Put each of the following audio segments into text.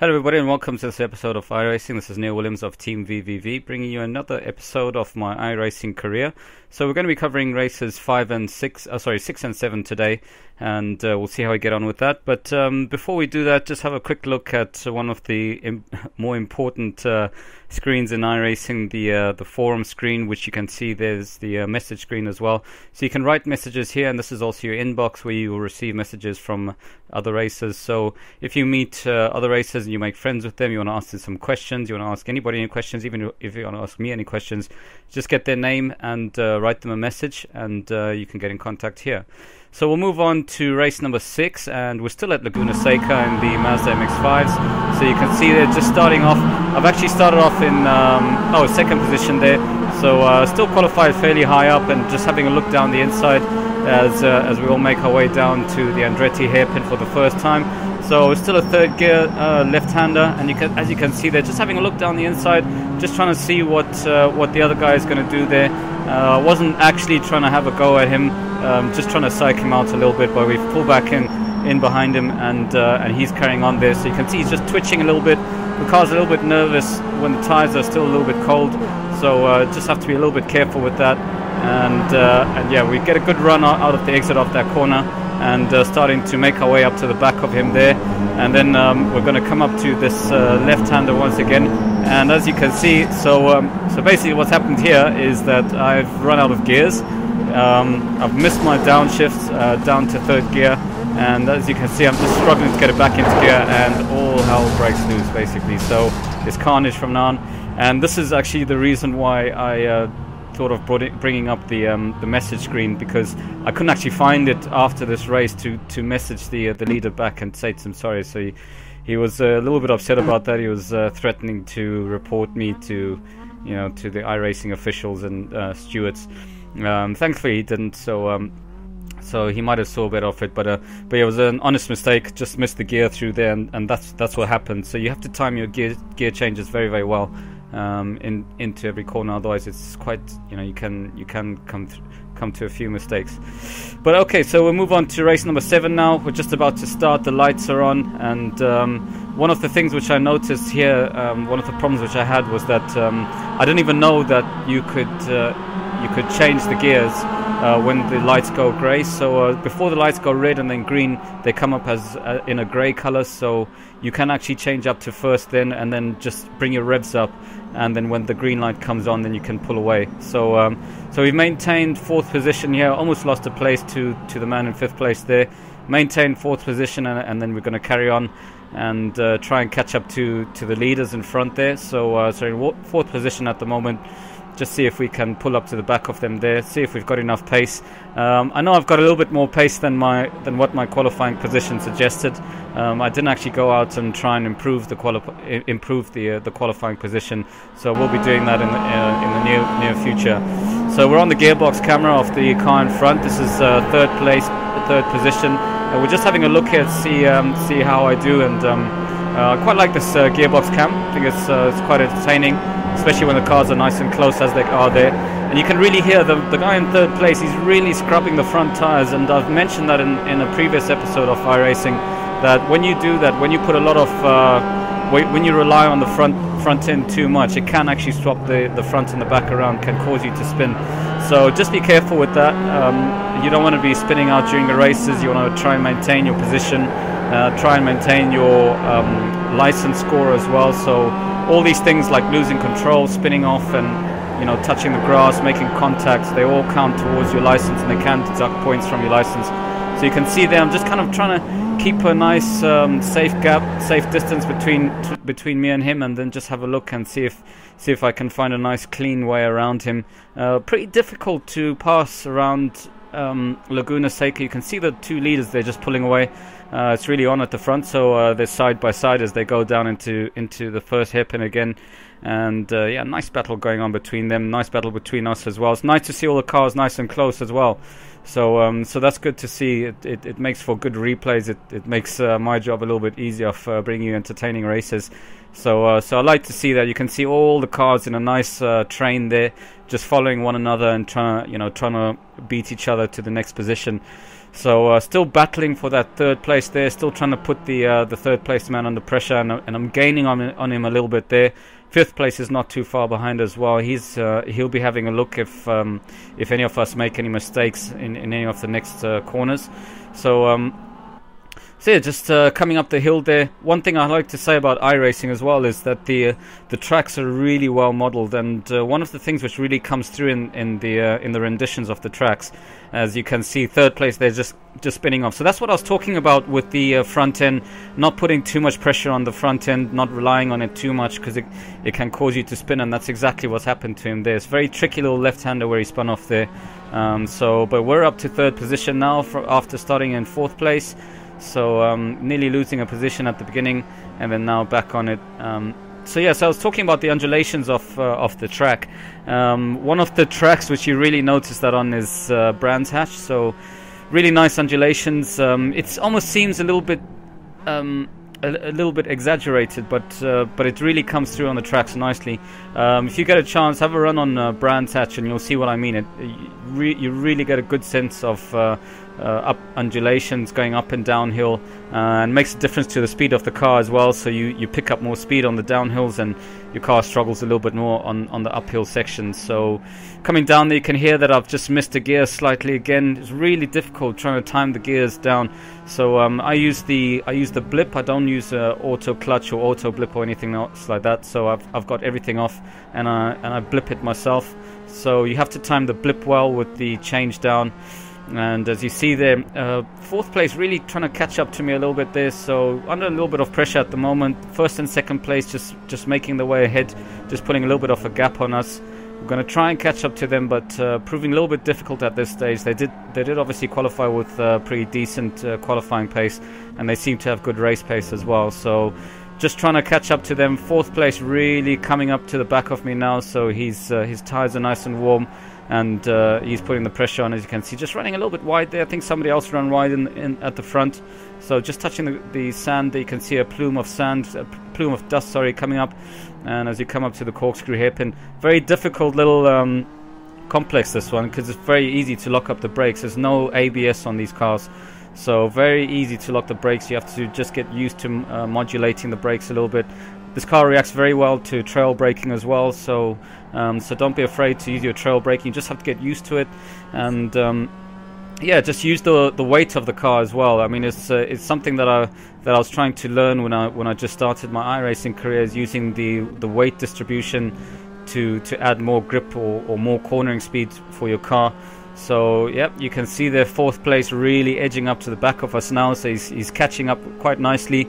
Hello everybody and welcome to this episode of iRacing. This is Neil Williams of Team VVV bringing you another episode of my iRacing career. So we're going to be covering races 6 and 7 today, and we'll see how we get on with that. But before we do that, just have a quick look at one of the more important screens in iRacing, the forum screen, which you can see there's the message screen as well. So you can write messages here, and this is also your inbox where you will receive messages from other racers. So if you meet other racers and you make friends with them, you want to ask them some questions, you want to ask anybody any questions, even if you want to ask me any questions, just get their name and write them a message, and you can get in contact here. So we'll move on to race number 6, and we're still at Laguna Seca in the Mazda MX-5s. So you can see they're just starting off. I've actually started off in second position there, so still qualified fairly high up, and just having a look down the inside as we all make our way down to the Andretti hairpin for the first time. So still a third gear left-hander, and as you can see there, just having a look down the inside, just trying to see what the other guy is going to do there. Wasn't actually trying to have a go at him, just trying to psych him out a little bit, but we've pulled back in behind him, and he's carrying on there. So you can see he's just twitching a little bit. The car's a little bit nervous when the tires are still a little bit cold, so just have to be a little bit careful with that. And yeah, we get a good run out of the exit off that corner, and starting to make our way up to the back of him there. And then we're going to come up to this left-hander once again. And as you can see, so basically what's happened here is that I've run out of gears. I've missed my downshift down to third gear, and as you can see, I'm just struggling to get it back into gear, and all hell breaks loose basically. So it's carnage from now on, and this is actually the reason why I thought of bringing up the message screen, because I couldn't actually find it after this race to message the leader back and say to him sorry. So he was a little bit upset about that. He was threatening to report me to the iRacing officials and stewards. Thankfully he didn't, so he might have saw a bit of it, but it was an honest mistake. Just missed the gear through there, and that's what happened. So you have to time your gear changes very, very well into every corner, otherwise it's quite, you can come to a few mistakes. But okay, so we'll move on to race number 7 now. We're just about to start. The lights are on, and one of the things which I noticed here, one of the problems which I had was that I didn't even know that you could change the gears when the lights go grey. So before the lights go red and then green, they come up as in a grey color, so you can actually change up to first then, and then just bring your revs up, and then when the green light comes on, then you can pull away. So we've maintained 4th position here, almost lost a place to the man in 5th place there. Maintain 4th position, and then we're going to carry on and try and catch up to the leaders in front there. So in 4th position at the moment. Just see if we can pull up to the back of them there, see if we've got enough pace. I know I've got a little bit more pace than what my qualifying position suggested. I didn't actually go out and try and improve the qualifying position, so we'll be doing that in the near future. So we're on the gearbox camera of the car in front. This is third position. We're just having a look here to see how I do, and I quite like this gearbox cam. I think it's quite entertaining, especially when the cars are nice and close as they are there. And you can really hear the guy in 3rd place, he's really scrubbing the front tires. And I've mentioned that in a previous episode of iRacing, that when you do that, when you put a lot of when you rely on the front end too much, it can actually swap the front and the back around, can cause you to spin. So just be careful with that. You don't want to be spinning out during the races. You want to try and maintain your position, try and maintain your license score as well. So all these things like losing control, spinning off, and touching the grass, making contacts, they all count towards your license, and they can deduct points from your license. So you can see there, I'm just kind of trying to keep a nice safe distance between me and him, and then just have a look and see if I can find a nice clean way around him. Pretty difficult to pass around Laguna Seca. You can see the 2 leaders, they're just pulling away. It's really on at the front, so they're side by side as they go down into the first hairpin again. And yeah, nice battle going on between them. Nice battle between us as well. It's nice to see all the cars nice and close as well. So that's good to see. It makes for good replays. It makes my job a little bit easier of bringing you entertaining races. So I like to see that. You can see all the cars in a nice train there, just following one another and trying to beat each other to the next position. So still battling for that third place there, still trying to put the third place man under pressure, and I'm gaining on him a little bit there. Fifth place is not too far behind as well. He'll be having a look if any of us make any mistakes in any of the next corners. So yeah, just coming up the hill there. One thing I like to say about iRacing as well is that the tracks are really well modeled, and one of the things which really comes through in the renditions of the tracks, as you can see, third place they're just spinning off. So that's what I was talking about with the front end, not putting too much pressure on the front end, not relying on it too much, because it can cause you to spin, and that's exactly what's happened to him there. It's a very tricky little left-hander where he spun off there. But we're up to third position now after starting in fourth place. So nearly losing a position at the beginning, and then now back on it. So I was talking about the undulations of the track. One of the tracks which you really notice that on is Brands Hatch. So really nice undulations. It almost seems a little bit exaggerated, but it really comes through on the tracks nicely. If you get a chance, have a run on Brands Hatch, and you'll see what I mean. You really get a good sense of up undulations going up and downhill, and makes a difference to the speed of the car as well. So you pick up more speed on the downhills, and your car struggles a little bit more on the uphill sections. So coming down there, you can hear that I've just missed a gear slightly again. It's really difficult trying to time the gears down. So I use the blip. I don't use auto clutch or auto blip or anything else like that. So I've got everything off, and I blip it myself. So you have to time the blip well with the change down. And as you see there, fourth place really trying to catch up to me a little bit there, so under a little bit of pressure at the moment. First and second place just making the way ahead, just putting a little bit of a gap on us. We're going to try and catch up to them, but proving a little bit difficult at this stage. They did obviously qualify with pretty decent qualifying pace, and they seem to have good race pace as well. So just trying to catch up to them. Fourth place really coming up to the back of me now, so his tyres are nice and warm, and he's putting the pressure on, as you can see. Just running a little bit wide there. I think somebody else ran wide at the front. So just touching the sand there, you can see a plume of dust, sorry, coming up. And as you come up to the corkscrew hairpin, very difficult little complex, this one, because it's very easy to lock up the brakes. There's no ABS on these cars, so very easy to lock the brakes. You have to just get used to modulating the brakes a little bit. This car reacts very well to trail braking as well, so don't be afraid to use your trail braking. You just have to get used to it, and just use the weight of the car as well. I mean, it's something that I was trying to learn when I just started my iRacing career, is using the weight distribution to add more grip or more cornering speed for your car. So you can see there, fourth place really edging up to the back of us now, so he's catching up quite nicely,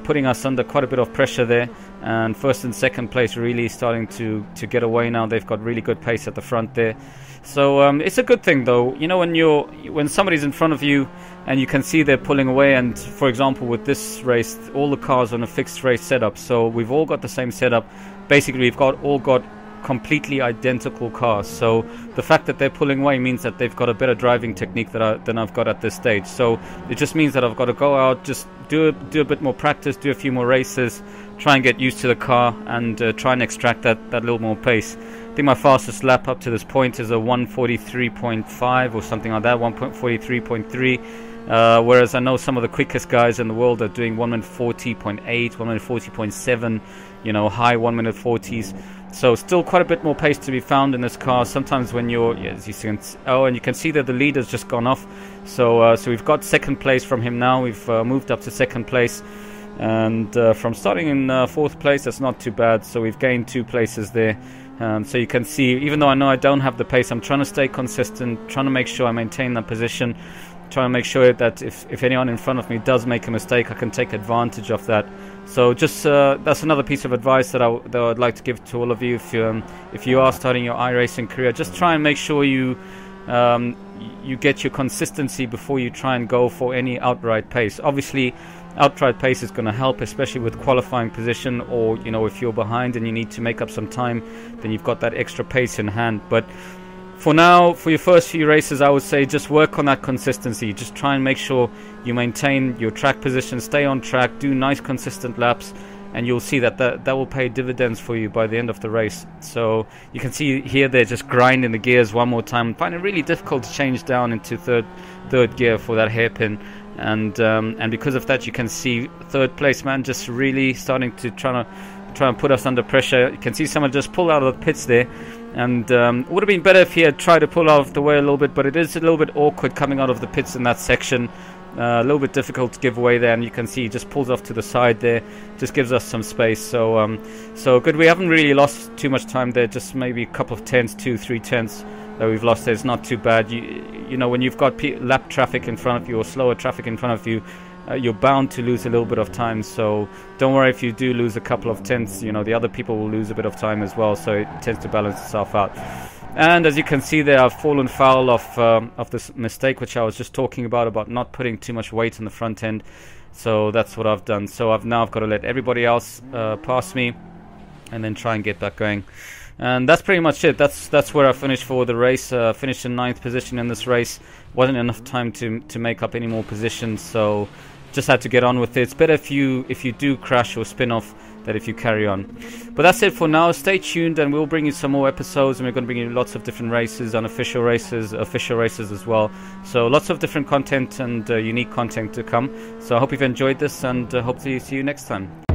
putting us under quite a bit of pressure there. And first and second place really starting to get away now. They've got really good pace at the front there. So it's a good thing though, you know, when somebody's in front of you and you can see they're pulling away. And for example, with this race, all the cars on a fixed race setup, so we've all got the same setup. Basically, we've all got completely identical cars, so the fact that they're pulling away means that they've got a better driving technique than I've got at this stage. So it just means that I've got to go out, just do a bit more practice, do a few more races, try and get used to the car, and try and extract that little more pace. I think my fastest lap up to this point is a 1:43.5 or something like that, 1:43.3. Whereas I know some of the quickest guys in the world are doing 1:40.8, 1:40.7, you know, high 1 minute 40s. So still quite a bit more pace to be found in this car. Sometimes when as you can, and you can see that the leader's just gone off. So we've got second place from him now. We've moved up to second place, and from starting in fourth place, that's not too bad. So we've gained 2 places there. So you can see, even though I know I don't have the pace, I'm trying to stay consistent, trying to make sure I maintain that position, trying to make sure that if anyone in front of me does make a mistake, I can take advantage of that. So just that's another piece of advice that I'd like to give to all of you. If you are starting your iRacing career, just try and make sure you get your consistency before you try and go for any outright pace. Obviously, outright pace is going to help, especially with qualifying position, or you know, if you're behind and you need to make up some time, then you've got that extra pace in hand. But for now, for your first few races, I would say just work on that consistency. Just try and make sure you maintain your track position, stay on track, do nice consistent laps, and you'll see that will pay dividends for you by the end of the race. So you can see here they're just grinding the gears one more time, find it really difficult to change down into third gear for that hairpin, and because of that you can see third place man just really starting to try and put us under pressure. You can see someone just pull out of the pits there, and it would have been better if he had tried to pull out of the way a little bit, but it is a little bit awkward coming out of the pits in that section. A little bit difficult to give away there, and you can see he just pulls off to the side there, just gives us some space. So so good. We haven't really lost too much time there, just maybe a couple of tenths, 2-3 tenths that we've lost there. It's not too bad. You know, when you've got lap traffic in front of you or slower traffic in front of you, you're bound to lose a little bit of time. So don't worry if you do lose a couple of tenths. You know, the other people will lose a bit of time as well, so it tends to balance itself out. And as you can see there, I've fallen foul of this mistake which I was just talking about not putting too much weight on the front end. So that's what I've done. So I've got to let everybody else pass me, and then try and get back going. And that's pretty much it. That's where I finished for the race. Finished in 9th position in this race. Wasn't enough time to make up any more positions, so just had to get on with it. It's better if you do crash or spin off than if you carry on. But that's it for now. Stay tuned, and we'll bring you some more episodes, and we're going to bring you lots of different races, unofficial races, official races as well. So lots of different content and unique content to come. So I hope you've enjoyed this, and hope to see you next time.